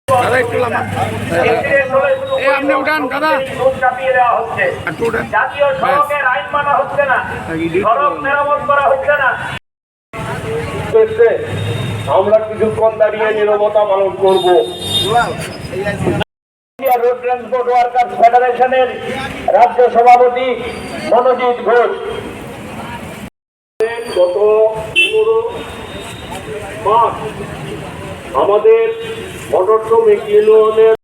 দাদা একটু লামান আপনি উঠান দাদা চাপিয়ে দেওয়া হচ্ছে। একটু উঠান। জাতীয় সড়কের আইন মানা হচ্ছে না, সড়ক মেরামত করা হচ্ছে না। আমরা কিছুক্ষণ দাঁড়িয়ে নীরবতা পালন করব। রোড ট্রান্সপোর্ট ওয়ার্কার্স ফেডারেশনের রাজ্য সভাপতি মনোজিৎ ঘোষ গত 15 মাস আমাদের মোটর শ্রমিক ইউনিয়নের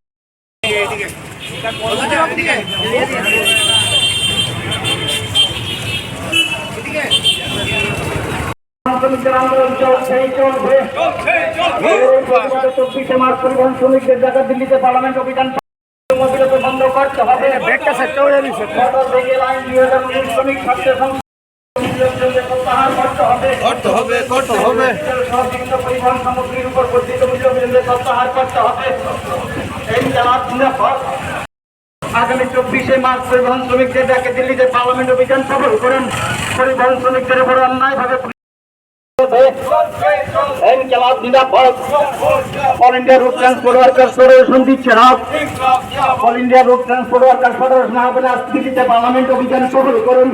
আন্দোলন চলছেই চলবে। 24শে মার্চ পরিবহন শ্রমিকদের ঢাকা দিল্লিতে পার্লামেন্ট অভিযান বন্ধ করতে হবে। মোটর ভেহিকেল আইন 2019 শ্রমিক স্বার্থের করতে হবে পরিবহন সামগ্রীর উপর বর্ধিত মূল্য প্রত্যাহার করতে হবে। এই আগামী 24শে মার্চ পরিবহন শ্রমিকদের ডাকে দিল্লিতে পার্লামেন্ট অভিযান সফল করেন। পরিবহন শ্রমিকদের উপর অন্যায় ভাবে all India road transport workers federation দিচ্ছে না। All India road transport workers federation আহ্বানে আজ দিল্লিতে পার্লামেন্ট অভিযান সফল করেন।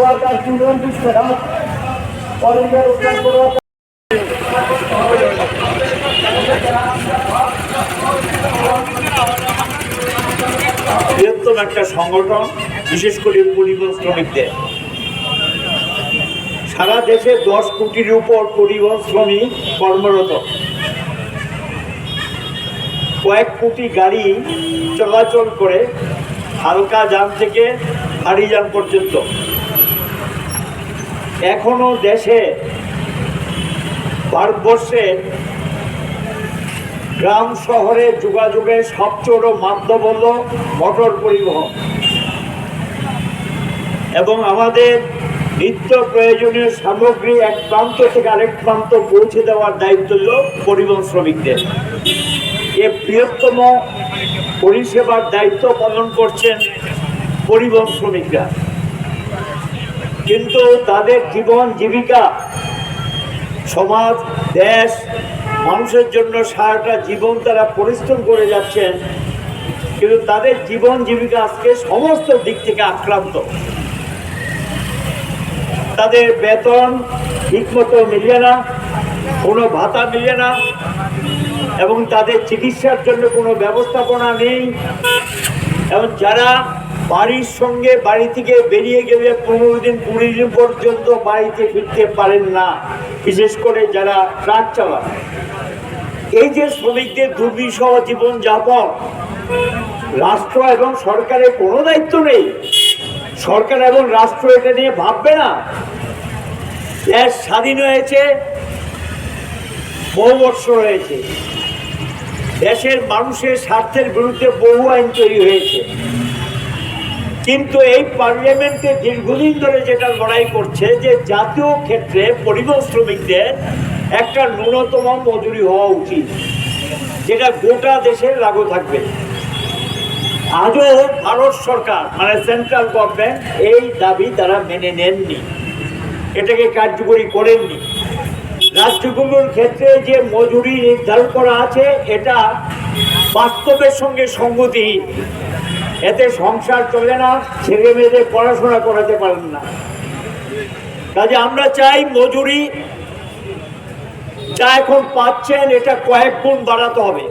ওয়ার্কার্স ইউনিয়ন দিচ্ছে না। All India road transport workers বৃহত্তম একটা সংগঠন, বিশেষ করে পরিবহন শ্রমিকদের। সারা দেশে 10 কোটির উপর পরিবহন শ্রমিক কর্মরত। কয়েক কোটি গাড়ি চলাচল করে, হালকা যান থেকে ভারী যান পর্যন্ত। এখনো দেশে, ভারতবর্ষে গ্রাম শহরে যোগাযোগের সবচেয়ে বড় মাধ্যম হল মোটর পরিবহন, এবং আমাদের নিত্য প্রয়োজনীয় সামগ্রী এক প্রান্ত থেকে আরেক প্রান্ত পৌঁছে দেওয়ার দায়িত্ব হল পরিবহন শ্রমিকদের। এ বৃহত্তম পরিষেবার দায়িত্ব পালন করছেন পরিবহন শ্রমিকরা, কিন্তু তাদের জীবন জীবিকা, সমাজ, দেশ, মানুষের জন্য সারাটা জীবন তারা পরিশ্রম করে যাচ্ছেন, কিন্তু তাদের জীবন জীবিকা আজকে সমস্ত দিক থেকে আক্রান্ত। তাদের বেতন ঠিকমতো মিলছে না, কোনো ভাতা মিলে না, এবং তাদের চিকিৎসার জন্য কোনো ব্যবস্থাপনা নেই। এবং যারা বাড়ির সঙ্গে বাড়ি থেকে বেরিয়ে গেলে 15 দিন 20 দিন পর্যন্ত বাড়িতে ফিরতে পারেন না, বিশেষ করে যারা ট্রাক চালান। এই যে শ্রমিকদের দুর্বিষহ জীবনযাপন, রাষ্ট্র এবং সরকারের কোনো দায়িত্ব নেই। সরকার এবং রাষ্ট্র এটা নিয়ে ভাববে না। দেশ স্বাধীন হয়েছে, বহু বৎসর হয়েছে, দেশের মানুষের স্বার্থের বিরুদ্ধে বহু আইন তৈরি হয়েছে, কিন্তু এই পার্লামেন্টে দীর্ঘদিন ধরে যেটা লড়াই করছে যে জাতীয় ক্ষেত্রে পরিবহন শ্রমিকদের একটা ন্যূনতম মজুরি হওয়া উচিত, যেটা গোটা দেশের লাগু থাকবে। আজও ভারত সরকার মানে সেন্ট্রাল গভর্নমেন্ট এই দাবি তারা মেনে নেননি, এটাকে কার্যকরী করেননি। রাজ্যগুলোর ক্ষেত্রে যে মজুরি নির্ধারণ করা আছে এটা বাস্তবের সঙ্গে সঙ্গতিহীন। এতে সংসার চলে না, ছেলে মেয়েদের পড়াশোনা করাতে পারেন না। কাজে আমরা চাই মজুরি যা এখন পাচ্ছেন এটা কয়েক গুণ বাড়াতে হবে।